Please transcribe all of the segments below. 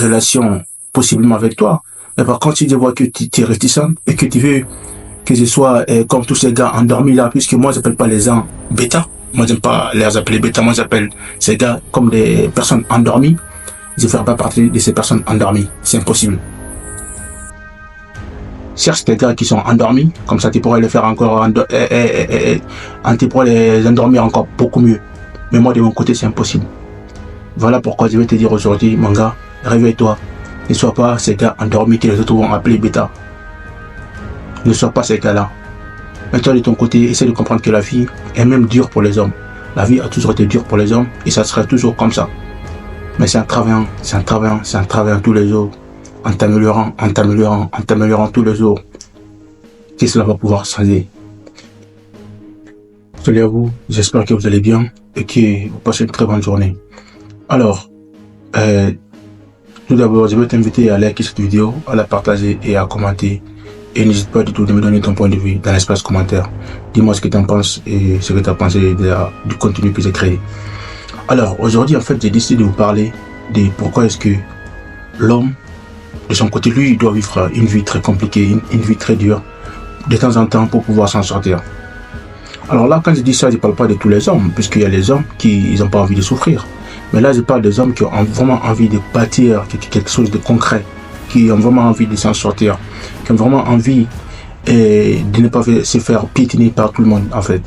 relation possiblement avec toi. Mais par contre, si je vois que tu es réticent et que tu veux que je sois comme tous ces gars endormis là, puisque moi, j'appelle pas les gens bêta. Moi, j'aime pas les appeler bêta. Moi, j'appelle ces gars comme des personnes endormies. Je ne ferai pas partie de ces personnes endormies. C'est impossible. Cherche des gars qui sont endormis, comme ça tu pourrais les faire encore, tu pourrais les endormir encore beaucoup mieux. Mais moi de mon côté c'est impossible. Voilà pourquoi je vais te dire aujourd'hui, mon gars, réveille-toi. Ne sois pas ces gars endormis que les autres vont appeler bêta. Ne sois pas ces gars-là. Mais toi de ton côté, essaie de comprendre que la vie est même dure pour les hommes. La vie a toujours été dure pour les hommes et ça sera toujours comme ça. Mais c'est un travail tous les jours. En t'améliorant tous les jours, que cela va pouvoir changer. Salut à vous, j'espère que vous allez bien et que vous passez une très bonne journée. Alors, tout d'abord, je vais t'inviter à liker cette vidéo, à la partager et à commenter. Et n'hésite pas du tout de me donner ton point de vue dans l'espace commentaire. Dis-moi ce que tu en penses et ce que tu as pensé du contenu que j'ai créé. Alors, aujourd'hui, en fait, j'ai décidé de vous parler de pourquoi est-ce que l'homme, de son côté, lui, il doit vivre une vie très compliquée, une vie très dure, de temps en temps, pour pouvoir s'en sortir. Alors là, quand je dis ça, je ne parle pas de tous les hommes, puisqu'il y a les hommes qui n'ont pas envie de souffrir. Mais là, je parle des hommes qui ont vraiment envie de bâtir quelque chose de concret, qui ont vraiment envie de s'en sortir, qui ont vraiment envie de ne pas se faire piétiner par tout le monde, en fait.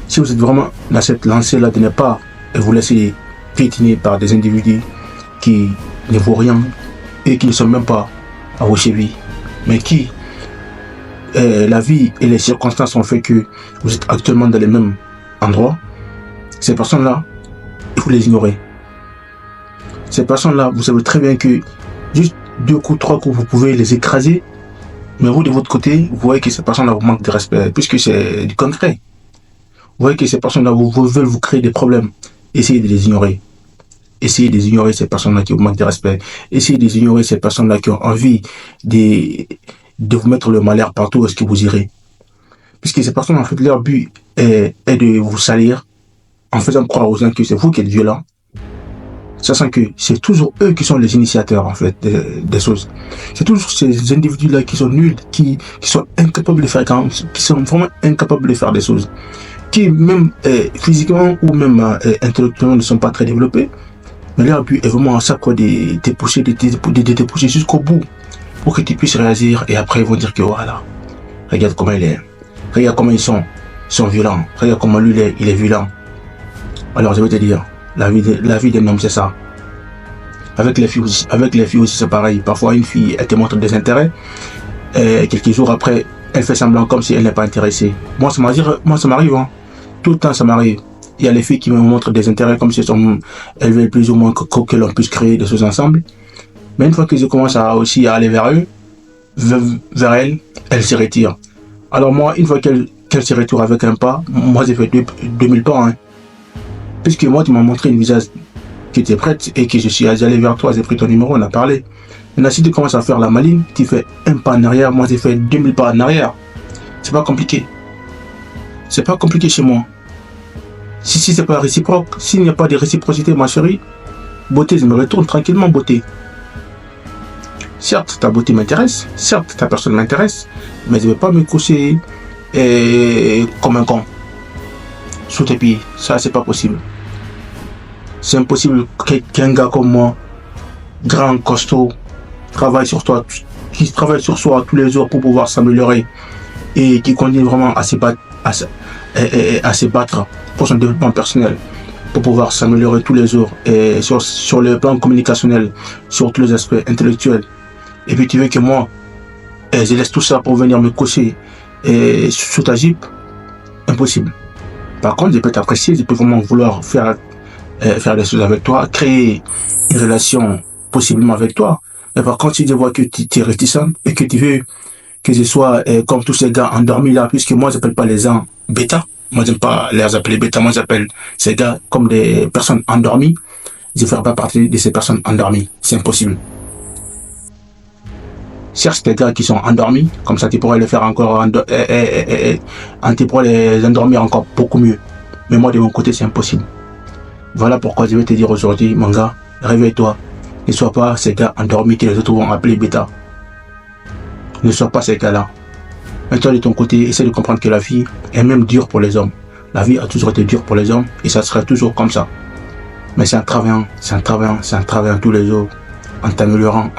Si vous êtes vraiment dans cette lancée-là, de ne pas vous laisser piétiner par des individus qui ne vaut rien, et qui ne sont même pas à vos chevilles, mais qui, la vie et les circonstances ont fait que vous êtes actuellement dans les mêmes endroits, ces personnes-là, il faut les ignorer. Ces personnes-là, vous savez très bien que juste 2 coups, 3 coups, vous pouvez les écraser, mais vous, de votre côté, vous voyez que ces personnes-là vous manquent de respect, puisque c'est du concret. Vous voyez que ces personnes-là veulent vous créer des problèmes. Essayez de les ignorer. Essayez de ignorer ces personnes-là qui vous manquent de respect. Essayez de ignorer ces personnes-là qui ont envie de vous mettre le malheur partout où est-ce que vous irez. Puisque ces personnes, en fait, leur but est de vous salir en faisant croire aux gens que c'est vous qui êtes violent. Sachant que c'est toujours eux qui sont les initiateurs, en fait, des choses. C'est toujours ces individus-là qui sont nuls, qui sont incapables de faire, qui sont vraiment incapables de faire des choses. Qui, même physiquement ou même intellectuellement, ne sont pas très développés. Mais leur but est vraiment à chaque fois de te pousser jusqu'au bout pour que tu puisses réagir et après ils vont dire que voilà, regarde comment il est, regarde comment ils sont violents, regarde comment lui il est violent. Alors je vais te dire, la vie d'un homme c'est ça. Avec les filles aussi c'est pareil. Parfois une fille elle te montre des intérêts et quelques jours après elle fait semblant comme si elle n'est pas intéressée. Moi ça m'arrive, hein. Tout le temps ça m'arrive. Il y a les filles qui me montrent des intérêts comme si elles veulent plus ou moins que l'on puisse créer des choses ensemble. Mais une fois que je commence aussi à aller vers eux, vers elles se retirent. Alors moi, une fois qu'elles se retirent avec un pas, moi j'ai fait 2000 pas. Hein. Puisque moi tu m'as montré une visage qui était prête et que je suis allé vers toi, j'ai pris ton numéro, on a parlé. Maintenant si tu commences à faire la maligne, tu fais un pas en arrière, moi j'ai fait 2000 pas en arrière. C'est pas compliqué. C'est pas compliqué chez moi. Si c'est pas réciproque, s'il n'y a pas de réciprocité, ma chérie, beauté, je me retourne tranquillement, beauté. Certes, ta beauté m'intéresse, certes, ta personne m'intéresse, mais je ne vais pas me coucher comme un con sous tes pieds. Ça, c'est pas possible. C'est impossible qu'un gars comme moi, grand, costaud, travaille sur toi, qui travaille sur soi tous les jours pour pouvoir s'améliorer et qui continue vraiment à se battre pour son développement personnel, pour pouvoir s'améliorer tous les jours et sur le plan communicationnel, sur tous les aspects intellectuels. Et puis tu veux que moi, je laisse tout ça pour venir me coucher sous ta jupe? Impossible. Par contre, je peux t'apprécier, je peux vraiment vouloir faire des choses avec toi, créer une relation possiblement avec toi. Mais par contre, si je vois que tu es réticent et que tu veux que je sois comme tous ces gars endormis là, puisque moi, j'appelle pas les gens bêta. Moi, j'aime pas les appeler bêta. Moi, j'appelle ces gars comme des personnes endormies. Je ne ferai pas partie de ces personnes endormies. C'est impossible. Cherche des gars qui sont endormis. Comme ça, tu pourrais les faire encore, tu pourrais les endormir encore beaucoup mieux. Mais moi, de mon côté, c'est impossible. Voilà pourquoi je vais te dire aujourd'hui, mon gars, réveille-toi. Ne sois pas ces gars endormis que les autres vont appeler bêta. Ne sois pas ces gars-là. Mais toi de ton côté, essaie de comprendre que la vie est même dure pour les hommes. La vie a toujours été dure pour les hommes et ça sera toujours comme ça. Mais c'est en travaillant tous les jours, en t'améliorant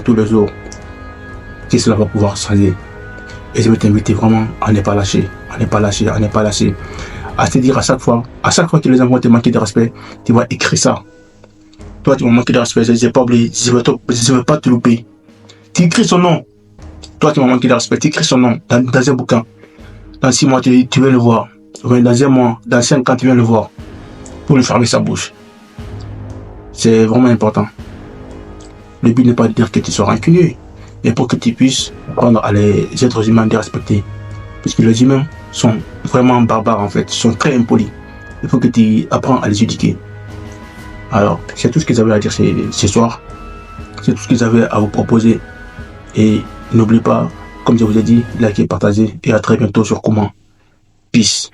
tous les jours, que cela va pouvoir changer. Et je veux t'inviter vraiment à ne pas lâcher, à se dire à chaque fois que les gens vont te manquer de respect, tu vas écrire ça. Toi, tu vas manquer de respect, je n'ai pas oublié, je ne veux pas te louper. Tu écris son nom. Toi, tu m'as manqué de respect, tu écris son nom dans un bouquin. Dans 6 mois, tu viens le voir. Dans un mois, dans 5 ans, tu viens le voir. Pour lui fermer sa bouche. C'est vraiment important. Le but n'est pas de dire que tu sois rancunier, mais pour que tu puisses apprendre à les êtres humains de respecter. Puisque les humains sont vraiment barbares en fait, ils sont très impolis. Il faut que tu apprennes à les éduquer. Alors, c'est tout ce que j'avais à dire ce soir. C'est tout ce que j'avais à vous proposer. Et n'oubliez pas, comme je vous ai dit, likez, partagez et à très bientôt sur Comment. Peace.